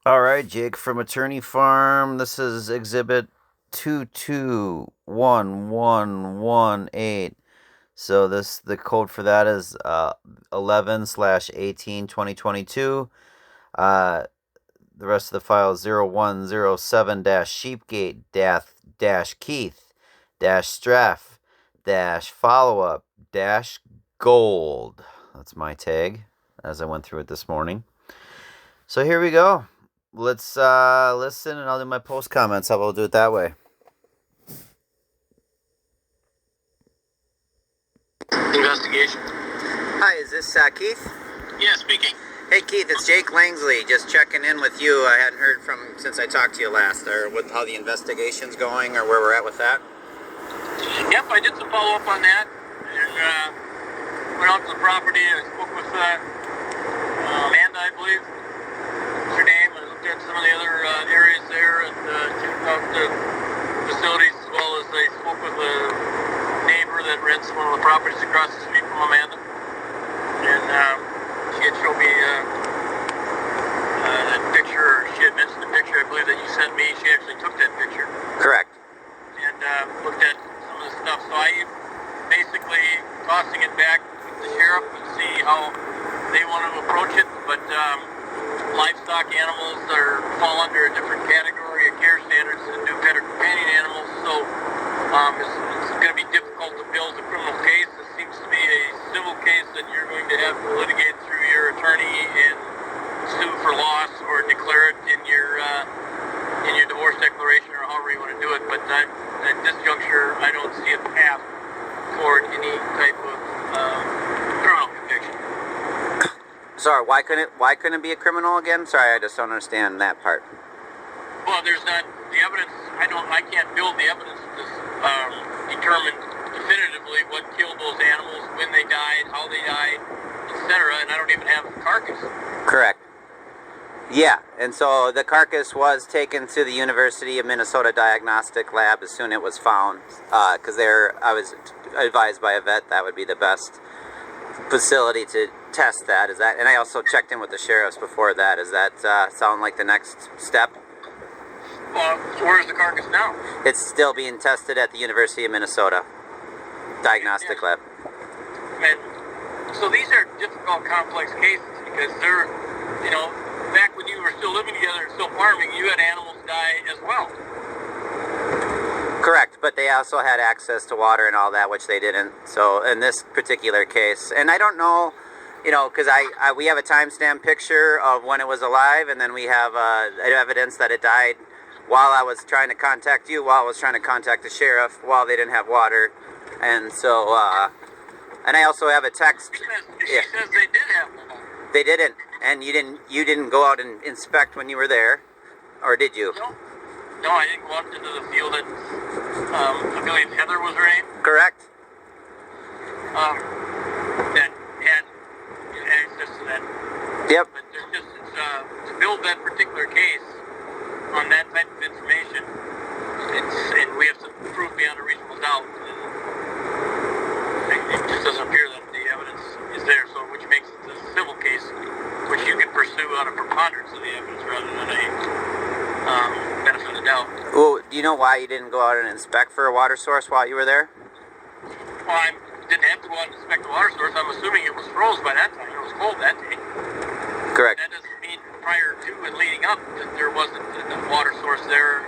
All right, Jake from Attorney Farm. This is Exhibit 221118. So the code for that is 11/18/2022. The rest of the file is 0107-SheepGATE dash Keith dash Streff dash follow up dash gold. That's my tag as I went through it this morning. So here we go. Let's listen, and I'll do my post comments. How about we'll do it that way? Investigation. Hi, is this Keith? Yeah, speaking. Hey Keith, it's Jake Langsley. Just checking in with you. I hadn't heard from since I talked to you last, or with how the investigation's going, or where we're at with that. Yep, I did some follow up on that, and went out to the property. I spoke with Amanda, I believe. What's her name? I looked at some of the other areas there and checked out the facilities, as well as I spoke with a neighbor that rents one of the properties across the street from Amanda, and she had showed me that picture. She had mentioned the picture, I believe, that you sent me. She actually took that picture. Correct. And looked at some of the stuff. So I basically tossing it back with the sheriff and see how they want to approach it. But livestock animals fall under a different category of care standards than do pet or companion animals. So it's going to be difficult to build a criminal case. This seems to be a civil case that you're going to have to litigate through your attorney and sue for loss or declare it in your divorce declaration or however you want to do it. But at this juncture, I don't see a path toward any type of criminal conviction. Sorry, why couldn't it be a criminal again? Sorry, I just don't understand that part. Well, there's not the evidence. I can't build the evidence to determine definitively what killed those animals, when they died, how they died, etc. And I don't even have the carcass. Correct. Yeah, and so the carcass was taken to the University of Minnesota Diagnostic Lab as soon as it was found, because I was advised by a vet that would be the best facility to test that. Is that? And I also checked in with the sheriffs before that. Does that sound like the next step? Well, where's the carcass now? It's still being tested at the University of Minnesota Diagnostic Lab. And so these are difficult, complex cases because they're, back when you were still living together and still farming, you had animals die as well. Correct, but they also had access to water and all that, which they didn't. So in this particular case, and I don't know, because we have a timestamp picture of when it was alive, and then we have evidence that it died while I was trying to contact you, while I was trying to contact the sheriff, while they didn't have water, and so, and I also have a text. She says they did have water. They didn't, and you didn't go out and inspect when you were there, or did you? No, I didn't go out into the field. That I believe Heather was her name. Correct. That had access to that. Yep. But there's just to build that particular case on that type of information, and we have to prove beyond a reasonable doubt. And it just doesn't appear that the evidence is there. So, which makes it a civil case, which you can pursue on a preponderance of the evidence rather than a benefit of the doubt. Well, do you know why you didn't go out and inspect for a water source while you were there? Well, I didn't have to go out and inspect the water source. I'm assuming it was froze by that time. It was cold that day. Correct. That doesn't mean prior to and leading up that there wasn't a water source there,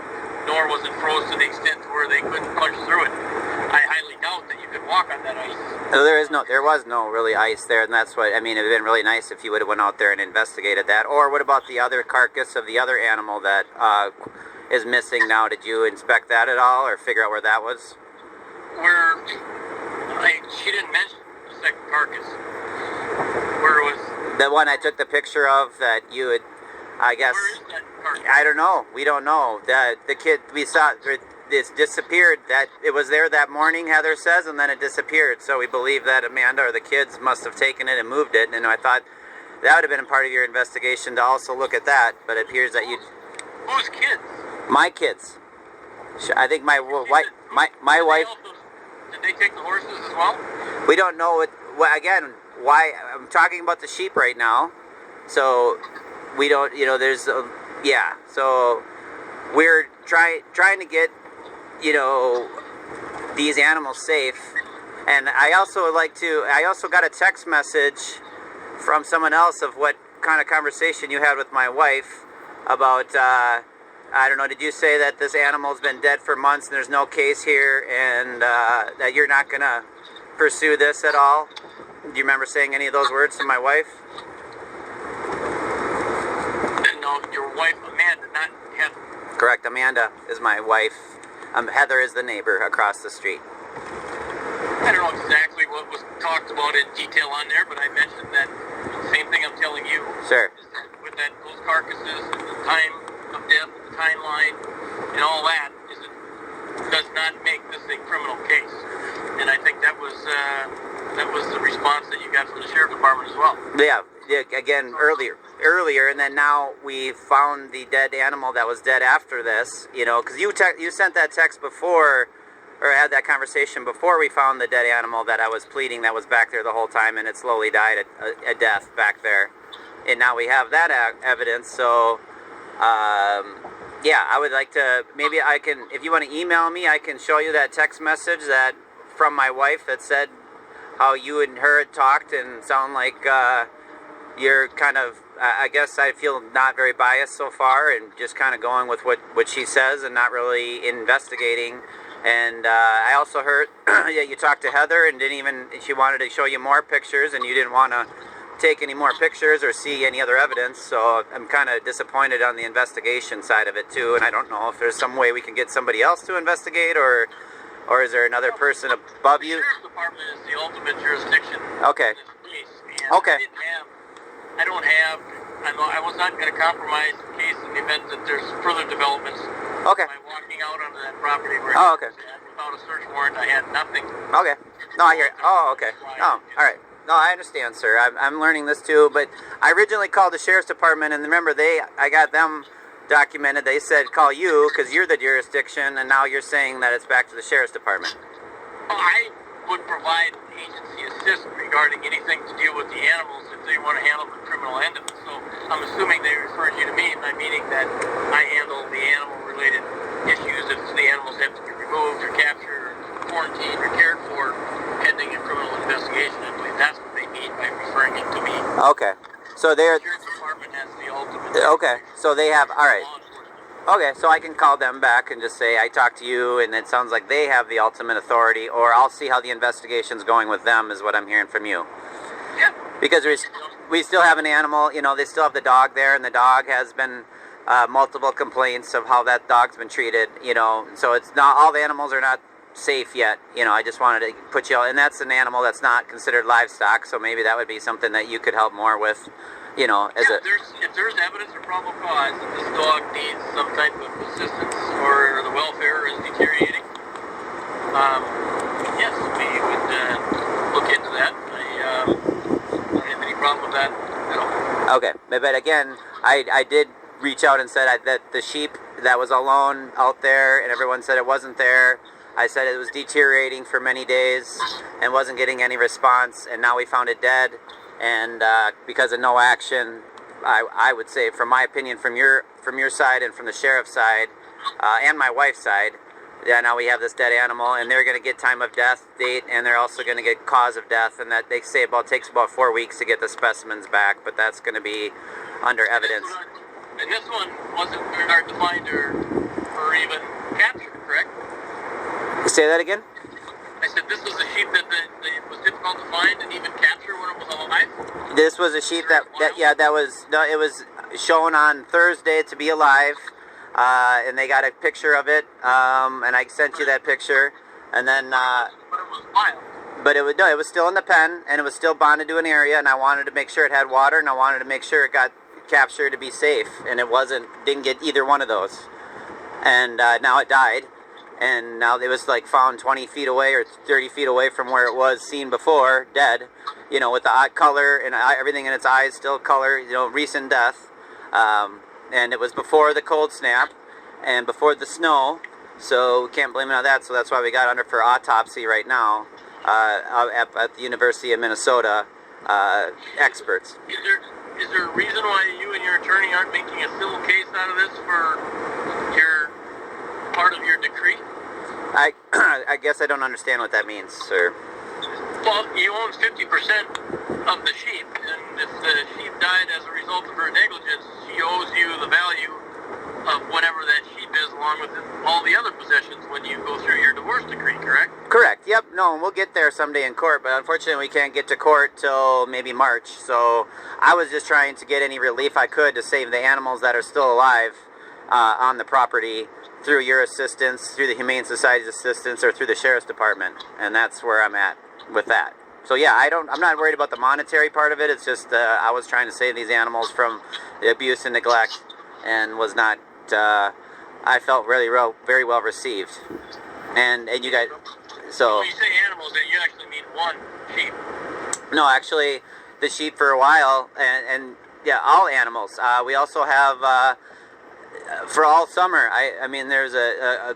nor was it froze to the extent to where they couldn't punch through it. I highly doubt that you could walk on that ice. No, there was no really ice there, and that's what, I mean, it would have been really nice if you would have went out there and investigated that. Or what about the other carcass of the other animal that is missing now? Did you inspect that at all, or figure out where that was? She didn't mention the second carcass. Where it was. The one I took the picture of that you had, I guess. Where is that carcass? I don't know. We don't know. The kid we saw, this disappeared. That it was there that morning, Heather says, and then it disappeared. So we believe that Amanda or the kids must have taken it and moved it. And I thought that would have been a part of your investigation to also look at that. But it appears that you. Whose kids? My kids. I think my wife. Did they take the horses as well? We don't know it. Well, again, why I'm talking about the sheep right now. So we don't. There's Yeah, so we're trying to get, you know, these animals safe. And I also got a text message from someone else of what kind of conversation you had with my wife about, I don't know, did you say that this animal's been dead for months and there's no case here, and that you're not going to pursue this at all? Do you remember saying any of those words to my wife? No, your wife, Amanda, not Heather. Correct, Amanda is my wife. Heather is the neighbor across the street. I don't know exactly what was talked about in detail on there, but I mentioned that the same thing I'm telling you. Sure. Is that with those carcasses, the time of death, the timeline, and all that, it does not make this a criminal case. And I think that was the response that you got from the sheriff department as well. Yeah. Again, earlier, and then now we found the dead animal that was dead after this. You know, because you sent that text before, or had that conversation before we found the dead animal that I was pleading that was back there the whole time, and it slowly died a death back there. And now we have that evidence. So, yeah, I would like to, maybe I can, if you want to email me, I can show you that text message that from my wife that said how you and her had talked, and sound like you're kind of, I guess I feel not very biased so far, and just kind of going with what she says and not really investigating. And I also heard yeah, you talked to Heather and she wanted to show you more pictures, and you didn't want to take any more pictures or see any other evidence. So I'm kind of disappointed on the investigation side of it too. And I don't know if there's some way we can get somebody else to investigate, or is there another person above you? The sheriff's department is the ultimate jurisdiction. Okay. In this case. And Okay. I was not going to compromise the case in the event that there's further developments. Okay. By walking out onto that property where Okay. without a search warrant, I had nothing. Okay. No, I hear it. Oh, okay. Oh, all right. No, I understand, sir. I'm learning this too, but I originally called the sheriff's department, and remember, I got them documented. They said call you because you're the jurisdiction, and now you're saying that it's back to the sheriff's department. I would provide agency assist regarding anything to deal with the animals if they want to handle the criminal end of it. So I'm assuming they referred you to me, by meaning that I handle the animal-related issues if the animals have to be removed or captured or quarantined or cared for pending a criminal investigation. I believe that's what they mean by referring it to me. Okay. So they're... The sheriff's department has the ultimate... Okay. So they have... All right. Okay, so I can call them back and just say I talked to you, and it sounds like they have the ultimate authority, or I'll see how the investigation's going with them, is what I'm hearing from you. Yeah. Because we still have an animal, you know, they still have the dog there, and the dog has been multiple complaints of how that dog's been treated, you know, so it's not, all the animals are not safe yet, you know. I just wanted to put you, and that's an animal that's not considered livestock, so maybe that would be something that you could help more with. You know, as if there's evidence or probable cause that this dog needs some type of assistance or the welfare is deteriorating, yes, we would look into that. I don't have any problem with that at all. Okay, but again, I did reach out and said that the sheep that was alone out there, and everyone said it wasn't there. I said it was deteriorating for many days and wasn't getting any response, and now we found it dead. And because of no action, I would say, from my opinion, from your side and from the sheriff's side, and my wife's side, yeah, now we have this dead animal, and they're going to get time of death date, and they're also going to get cause of death, and that they say takes about 4 weeks to get the specimens back, but that's going to be under evidence. And this one wasn't very hard to find or even capture, correct? Say that again? I said this was a sheep that was difficult to find and even capture when it was alive? This was a sheep that it was shown on Thursday to be alive, and they got a picture of it, and I sent you that picture, and then but it was wild. But it was still in the pen, and it was still bonded to an area, and I wanted to make sure it had water, and I wanted to make sure it got captured to be safe, and it didn't get either one of those, and now it died. And now it was like found 20 feet away or 30 feet away from where it was seen before, dead, you know, with the eye color and everything in its eyes still color, you know, recent death. And it was before the cold snap and before the snow, so we can't blame it on that. So that's why we got under for autopsy right now at the University of Minnesota experts. Is there a reason why you and your attorney aren't making a civil case out of I guess I don't understand what that means, sir. Well, you own 50% of the sheep, and if the sheep died as a result of her negligence, she owes you the value of whatever that sheep is, along with all the other possessions when you go through your divorce decree, correct? Correct. Yep. No, and we'll get there someday in court, but unfortunately we can't get to court till maybe March. So I was just trying to get any relief I could to save the animals that are still alive on the property through your assistance, through the Humane Society's assistance, or through the Sheriff's Department, and that's where I'm at with that. So yeah, I'm not worried about the monetary part of it. It's just I was trying to save these animals from the abuse and neglect, and was not. I felt really very well received, and you guys. So when you say animals, you actually mean one sheep. No, actually, the sheep for a while, and yeah, all animals. We also have for all summer. I mean, there's a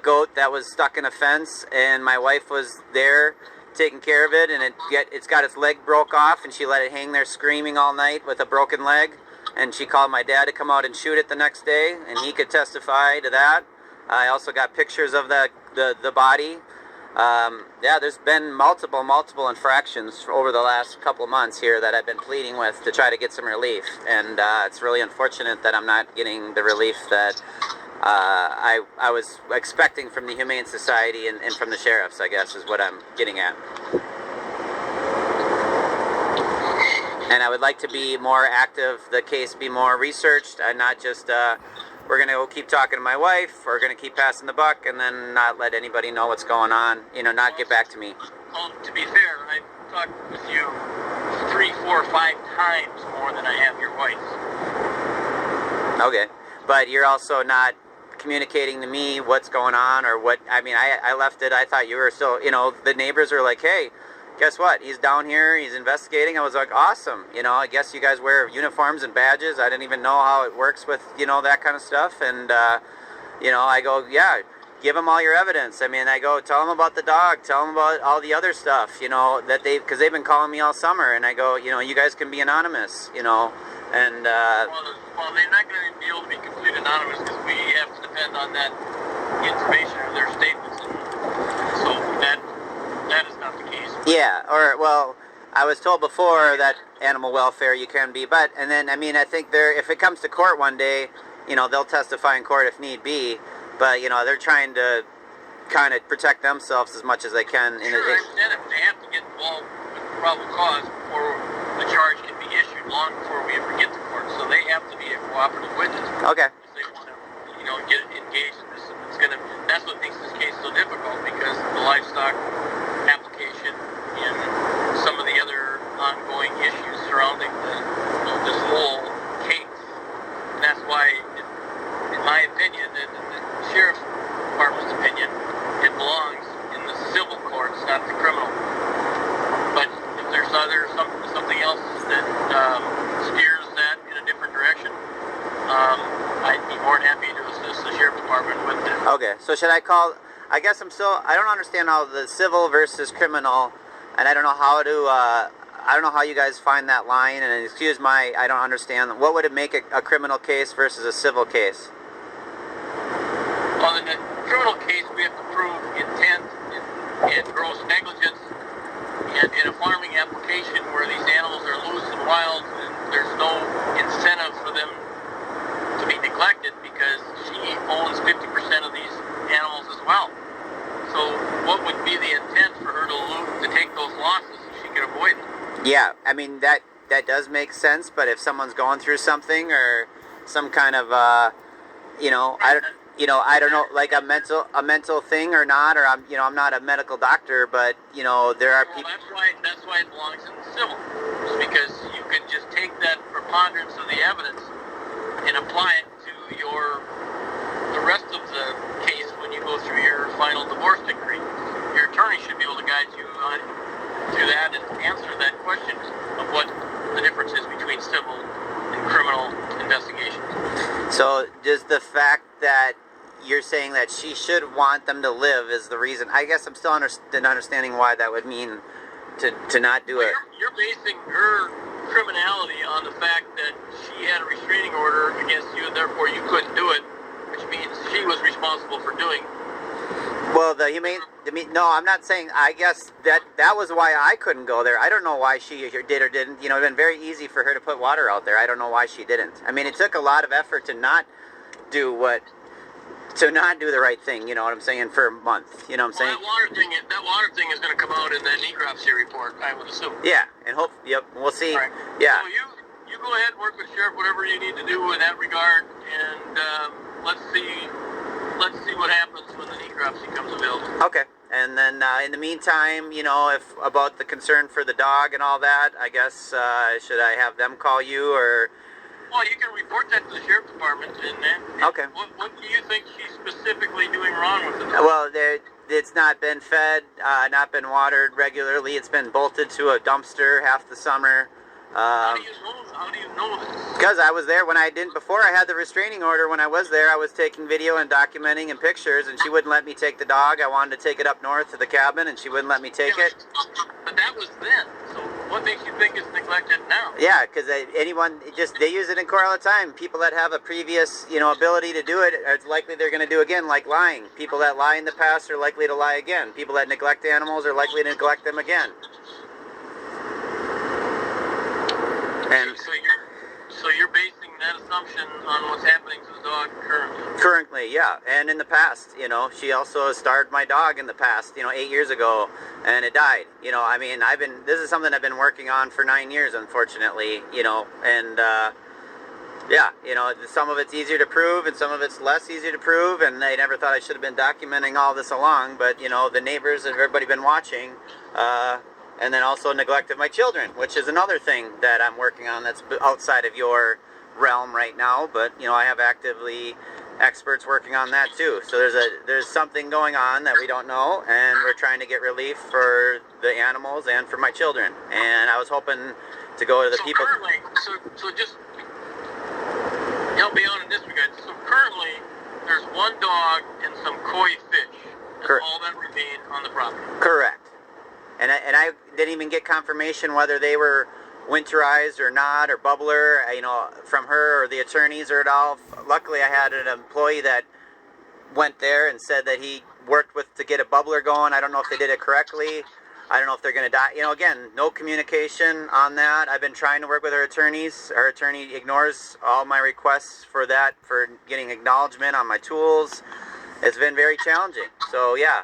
goat that was stuck in a fence, and my wife was there taking care of it, and it's got its leg broke off, and she let it hang there screaming all night with a broken leg, and she called my dad to come out and shoot it the next day, and he could testify to that. I also got pictures of the body. Yeah, there's been multiple infractions over the last couple of months here that I've been pleading with to try to get some relief, and it's really unfortunate that I'm not getting the relief that I was expecting from the Humane Society and from the sheriffs, I guess, is what I'm getting at. And I would like to be more active, the case be more researched, and not just, we're going to go keep talking to my wife, we're going to keep passing the buck, and then not let anybody know what's going on, not get back to me. Well, to be fair, I talked with you 3, 4, 5 times more than I have your wife. Okay, but you're also not communicating to me what's going on, or what. I mean, I left it. I thought you were still, the neighbors are like, hey, guess what? He's down here. He's investigating. I was like, awesome. I guess you guys wear uniforms and badges. I didn't even know how it works with, that kind of stuff. And, I go, yeah, give them all your evidence. I mean, I go, tell them about the dog. Tell them about all the other stuff, because they've been calling me all summer. And I go, you guys can be anonymous, and... Well, they're not going to be able to be completely anonymous because we have to depend on that information or their statements. So that is not the case. Yeah, I was told before that animal welfare you can be, and then, I mean, I think if it comes to court one day, they'll testify in court if need be, but, they're trying to kind of protect themselves as much as they can. Sure, I understand it, but they have to get involved with the probable cause before the charge can be issued, long before we ever get to court, so they have to be a cooperative witness. Okay. If they want to, get engaged in this, and that's what makes this case so difficult, because the livestock application and some of the other ongoing issues surrounding this whole case. And that's why, in my opinion, and in the Sheriff's Department's opinion, it belongs in the civil courts, not the criminal. But if there's something else that steers that in a different direction, I'd be more than happy to assist the Sheriff's Department with that. Okay, so should I call? I guess I don't understand how the civil versus criminal, and I don't know how you guys find that line, and excuse I don't understand. What would it make a criminal case versus a civil case? Well, in the criminal case, we have to prove intent and gross negligence, and in a farming application where these animals are loose and wild, and there's no incentive for them to be neglected because she owns 50% of these animals as well. So what would be the intent for her to take those losses if she could avoid them? Yeah, I mean, that does make sense, but if someone's going through something or some kind of, I don't know, like a mental thing or not, or I'm not a medical doctor, but, there are people. That's why it belongs in the civil. It's because you can just take that preponderance of the evidence and apply it to the rest of the case when you go through your final divorce decree. Your attorney should be able to guide you through that and answer that question of what the difference is between civil and criminal investigation. So does the fact that you're saying that she should want them to live is the reason? I guess I'm still understanding why that would mean to not do it. You're basing her criminality on the fact that she had a restraining order against you and therefore you couldn't do it, which means she was responsible for doing Well, no, I'm not saying. I guess that was why I couldn't go there. I don't know why she did or didn't. You know, it'd been very easy for her to put water out there. I don't know why she didn't. I mean, it took a lot of effort to not do the right thing. You know what I'm saying? For a month. You know what I'm saying? That water thing is going to come out in that necropsy report, I would assume. Yeah, and hope. Yep, we'll see. Right. Yeah. So you go ahead and work with Sheriff, whatever you need to do in that regard, and let's see what happens when the necropsy comes available. Okay. And then in the meantime, you know, if about the concern for the dog and all that, I guess should I have them call you or? Well, you can report that to the sheriff department, and then. Okay. What do you think she's specifically doing wrong with the dog? Well, it's not been fed, not been watered regularly. It's been bolted to a dumpster half the summer. How do you know this? Because I was there before I had the restraining order. When I was there, I was taking video and documenting and pictures, and she wouldn't let me take the dog. I wanted to take it up north to the cabin, and she wouldn't let me take it. But that was then. So what makes you think it's neglected now? Yeah, because they use it in court all the time. People that have a previous, ability to do it, it's likely they're going to do again, like lying. People that lie in the past are likely to lie again. People that neglect animals are likely to neglect them again. And so you're basing that assumption on what's happening to the dog currently? Currently, yeah. And in the past, she also starved my dog in the past, 8 years ago, and it died. I mean, this is something I've been working on for 9 years, unfortunately, and some of it's easier to prove and some of it's less easy to prove, and I never thought I should have been documenting all this along, but, the neighbors and everybody been watching, and then also neglect of my children, which is another thing that I'm working on that's outside of your realm right now, but I have actively experts working on that too. So there's something going on that we don't know, and we're trying to get relief for the animals and for my children. And I was hoping to go to the people. Currently, so just help me out in this regard. So currently, there's one dog and some koi fish. That's all that remain on the property. Correct. And I didn't even get confirmation whether they were winterized or not, or bubbler, from her or the attorneys or at all. Luckily, I had an employee that went there and said that he worked to get a bubbler going. I don't know if they did it correctly. I don't know if they're going to die. Again, no communication on that. I've been trying to work with her attorneys. Her attorney ignores all my requests for getting acknowledgement on my tools. It's been very challenging. So, yeah,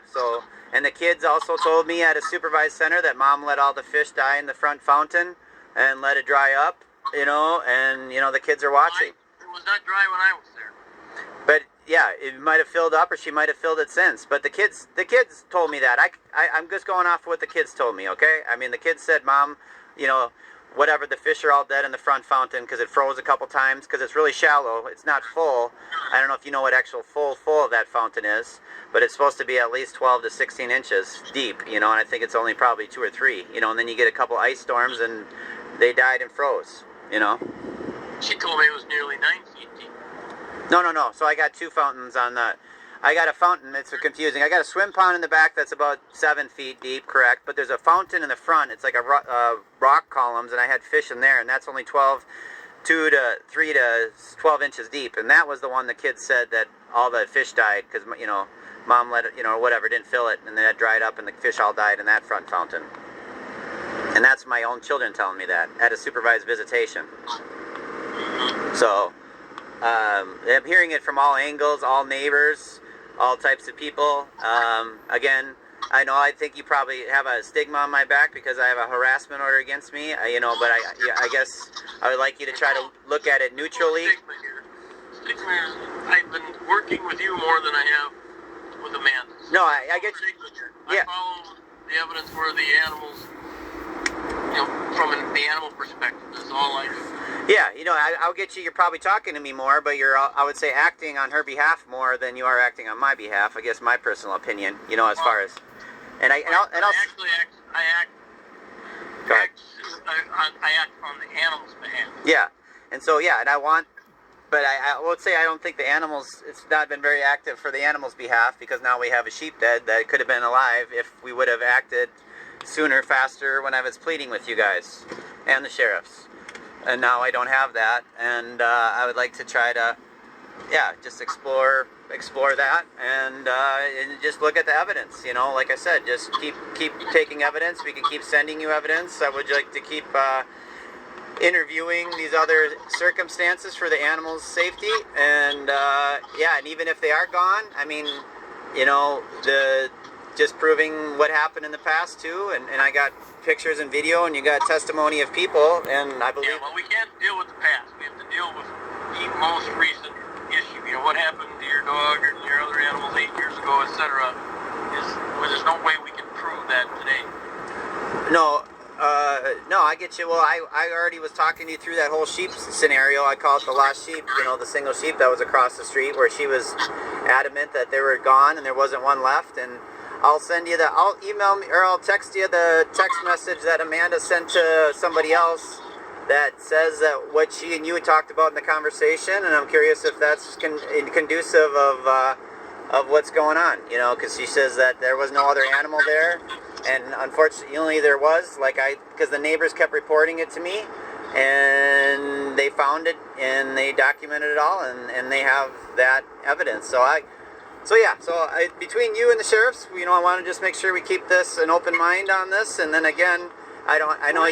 and the kids also told me at a supervised center that mom let all the fish die in the front fountain and let it dry up, and the kids are watching. It was not dry when I was there. But yeah, it might have filled up, or she might have filled it since. But the kids told me that. I'm just going off what the kids told me, okay? I mean, the kids said, Mom, whatever, the fish are all dead in the front fountain because it froze a couple times because it's really shallow. It's not full. I don't know if you know what actual full of that fountain is, but it's supposed to be at least 12 to 16 inches deep, and I think it's only probably 2 or 3, and then you get a couple ice storms and they died and froze, She told me it was nearly 9 feet deep. No. So I got 2 fountains I got a fountain. It's confusing. I got a swim pond in the back that's about 7 feet deep, correct? But there's a fountain in the front. It's like a rock columns, and I had fish in there, and that's only 3 to 12 inches deep. And that was the one the kids said that all the fish died because, mom let it, or whatever, didn't fill it, and then it dried up, and the fish all died in that front fountain. And that's my own children telling me that at a supervised visitation. So I'm hearing it from all angles, all neighbors, all types of people. Again, I think you probably have a stigma on my back because I have a harassment order against me, but I guess I would like you to try to look at it neutrally. Stigma is, I've been working with you more than I have with Amanda. No, I get you. Yeah. I follow the evidence where the animals, from the animal perspective, is all I do. Yeah, I'll get you. You're probably talking to me more, but you're, I would say, acting on her behalf more than you are acting on my behalf. I guess my personal opinion, as far as, I act on the animal's behalf. Yeah, and so and I would say I don't think the animals. It's not been very active for the animals' behalf because now we have a sheep dead that could have been alive if we would have acted sooner, faster when I was pleading with you guys and the sheriffs. And now I don't have that, and I would like to try to yeah, just explore that, and just look at the evidence. You know, like I said, just keep taking evidence. We can keep sending you evidence. I would like to keep interviewing these other circumstances for the animals' safety, and yeah, and even if they are gone, I mean, you know, the just proving what happened in the past too, and I got pictures and video, and you got testimony of people, and I believe. Yeah, well, we can't deal with the past. We have to deal with the most recent issue. You know, what happened to your dog or your other animals 8 years ago, etc. Well, there's no way we can prove that today. No, I get you. Well, I already was talking you through that whole sheep scenario. I call it the lost sheep, you know, the single sheep that was across the street, where she was adamant that they were gone and there wasn't one left. And I'll send you I'll email me, or I'll text you the text message that Amanda sent to somebody else that says that what she and you had talked about in the conversation. And I'm curious if that's conducive of what's going on, you know, because she says that there was no other animal there, and unfortunately there was, because the neighbors kept reporting it to me, and they found it and they documented it all, and they have that evidence. So between you and the sheriffs, you know, I want to just make sure we keep this an open mind on this, and then again, I know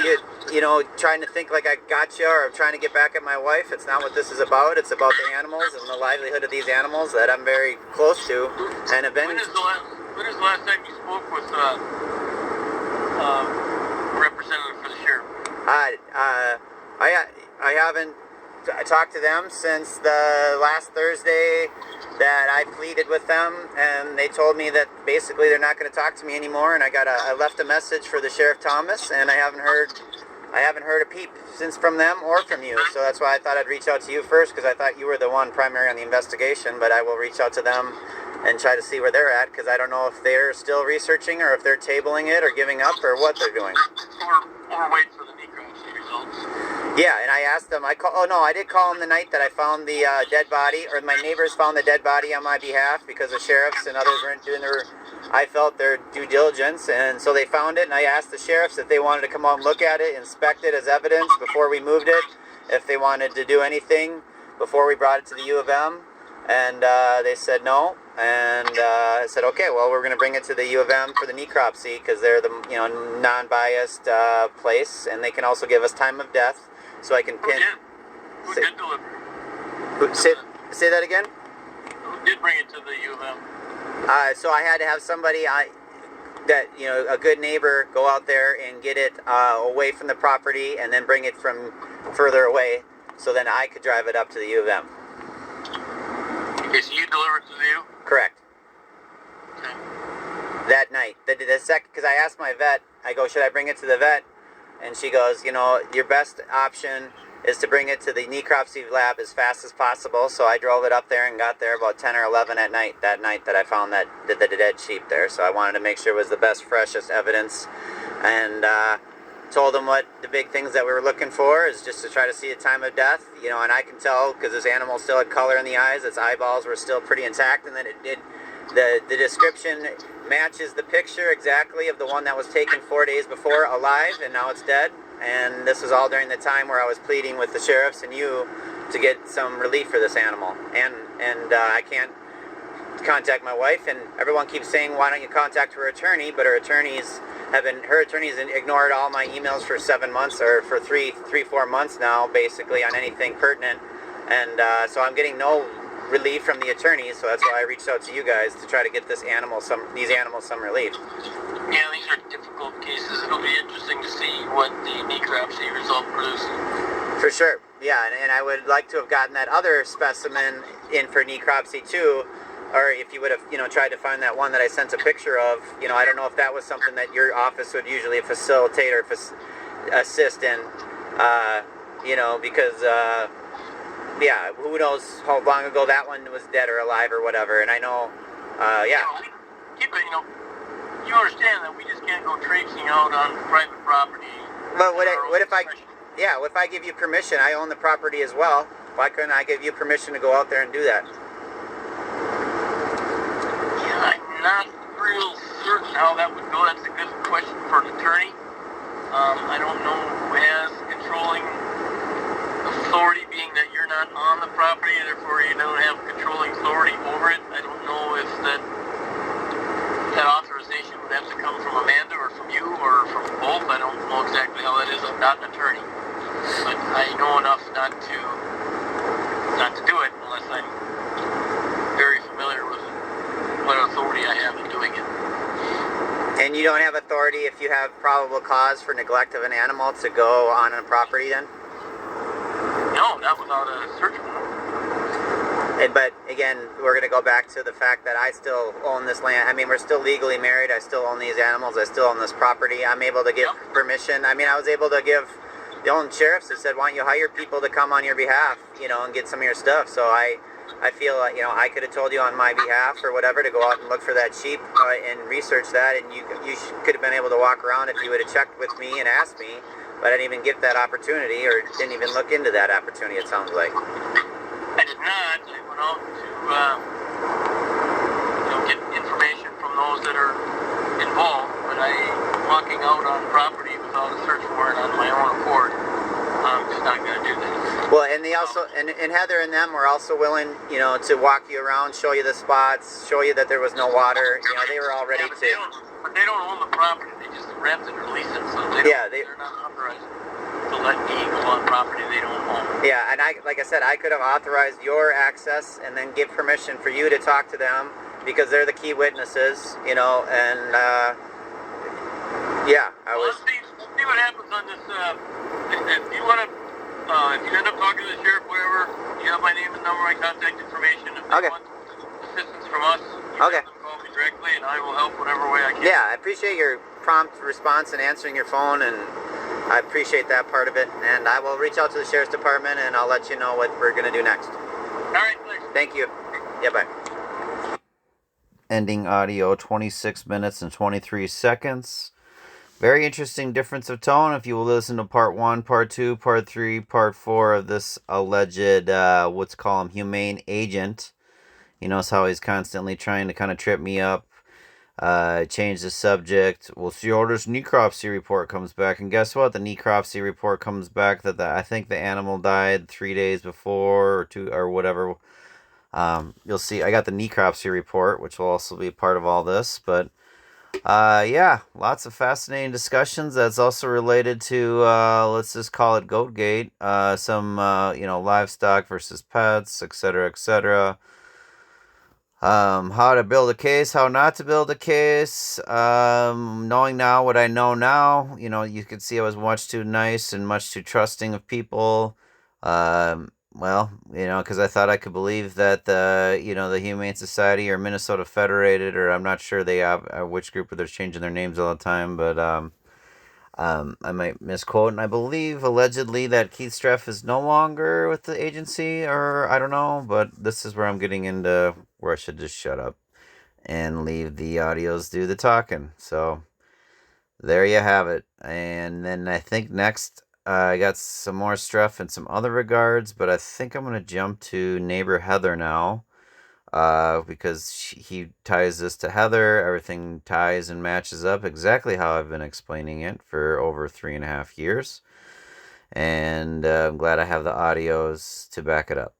you know, trying to think like I got you, or trying to get back at my wife. It's not what this is about. It's about the animals and the livelihood of these animals that I'm very close to, and have been. When is the last time you spoke with a representative for the sheriff? I haven't talked to them since the last Thursday that I pleaded with them, and they told me that basically they're not going to talk to me anymore. And I left a message for the Sheriff Thomas, and I haven't heard a peep since from them or from you. So that's why I thought I'd reach out to you first, because I thought you were the one primary on the investigation. But I will reach out to them and try to see where they're at, because I don't know if they're still researching, or if they're tabling it or giving up, or what they're doing. Or wait for the necropsy results. Yeah, and I asked them. I did call them the night that I found the dead body, or my neighbors found the dead body on my behalf, because the sheriffs and others weren't doing I felt their due diligence, and so they found it. And I asked the sheriffs if they wanted to come out and look at it, inspect it as evidence before we moved it, if they wanted to do anything before we brought it to the U of M, and they said no. And I said, okay, well, we're going to bring it to the U of M for the necropsy, because they're the non-biased place, and they can also give us time of death, so I can pin. Who did deliver? Say that again. Who did bring it to the U of M? So I had to have somebody a good neighbor, go out there and get it away from the property, and then bring it from further away, so then I could drive it up to the U of M. Okay, so you delivered it to the U? Correct. Okay. That night. Because I asked my vet, I go, should I bring it to the vet? And she goes, you know, your best option is to bring it to the necropsy lab as fast as possible. So I drove it up there and got there about 10 or 11 at night, that night that I found the dead sheep there. So I wanted to make sure it was the best, freshest evidence. And told them what the big things that we were looking for is just to try to see a time of death. You know, and I can tell, because this animal still had color in the eyes, its eyeballs were still pretty intact, and then it did. The description matches the picture exactly of the one that was taken 4 days before, alive, and now it's dead. And this was all during the time where I was pleading with the sheriffs and you to get some relief for this animal. And I can't contact my wife, and everyone keeps saying, why don't you contact her attorney? But her attorneys ignored all my emails for 7 months, or for 4 months now, basically, on anything pertinent. And so I'm getting no relief from the attorneys, so that's why I reached out to you guys to try to get these animals some relief. Yeah, these are difficult cases. It'll be interesting to see what the necropsy result produces. For sure, yeah, and I would like to have gotten that other specimen in for necropsy too, or if you would have, tried to find that one that I sent a picture of. I don't know if that was something that your office would usually facilitate or assist in, because, yeah, who knows how long ago that one was dead or alive or whatever. And I know, yeah. You understand that we just can't go traipsing out on private property. But what if I give you permission? I own the property as well. Why couldn't I give you permission to go out there and do that? Yeah, I'm not real certain how that would go. That's a good question for an attorney. I don't know who has controlling authority, being that you're not on the property, therefore you don't have controlling authority over it. I don't know if that authorization would have to come from Amanda or from you or from both. I don't know exactly how that is. I'm not an attorney, but I know enough not to do it unless I'm very familiar with what authority I have in doing it. And you don't have authority if you have probable cause for neglect of an animal to go on a property then? No, not without a search warrant. But again, we're going to go back to the fact that I still own this land. I mean, we're still legally married. I still own these animals. I still own this property. I'm able to give permission. I mean, I was able to give the own sheriffs that said, why don't you hire people to come on your behalf, and get some of your stuff. So I feel like, I could have told you on my behalf or whatever to go out and look for that sheep and research that, and you could have been able to walk around if you would have checked with me and asked me, but I didn't even get that opportunity or didn't even look into that opportunity, it sounds like. I did not. I went out to get information from those that are involved, but walking out on property without a search warrant on my own accord, I'm just not going to do that. Well, and they also, and Heather and them were also willing, to walk you around, show you the spots, show you that there was no water. They were all ready but they don't own the property. They just rent it or lease it, so they're not authorized to let me go on property they don't own. Yeah, and like I said, I could have authorized your access and then give permission for you to talk to them because they're the key witnesses, and Let's see what happens on this. If you want to, if you end up talking to the sheriff, whatever, you have my name and number, my contact information. If you want assistance from us, you can call me directly, and I will help whatever way I can. Yeah, I appreciate your prompt response and answering your phone, and I appreciate that part of it. And I will reach out to the sheriff's department, and I'll let you know what we're going to do next. All right, thanks. Thank you. Yeah, bye. Ending audio, 26 minutes and 23 seconds. Very interesting difference of tone. If you will listen to part 1, part 2, part 3, part 4 of this alleged, what's called Humane agent. You notice how he's constantly trying to kind of trip me up, change the subject. Well, Shorter's necropsy report comes back. And guess what? The necropsy report comes back that I think the animal died 3 days before or 2 or whatever. You'll see. I got the necropsy report, which will also be part of all this. But lots of fascinating discussions. That's also related to, let's just call it Goatgate. Some, livestock versus pets, etc., etc. How to build a case, how not to build a case. Knowing now what I know now, you could see I was much too nice and much too trusting of people. Because I thought I could believe that the Humane Society or Minnesota Federated, or I'm not sure they have which group they're changing their names all the time, but I might misquote, and I believe allegedly that Keith Streff is no longer with the agency, or I don't know, but this is where I'm getting into where I should just shut up and leave the audios do the talking. So there you have it. And then I think next I got some more Streff in some other regards, but I think I'm going to jump to neighbor Heather now. Because he ties this to Heather, everything ties and matches up exactly how I've been explaining it for over 3.5 years. And I'm glad I have the audios to back it up.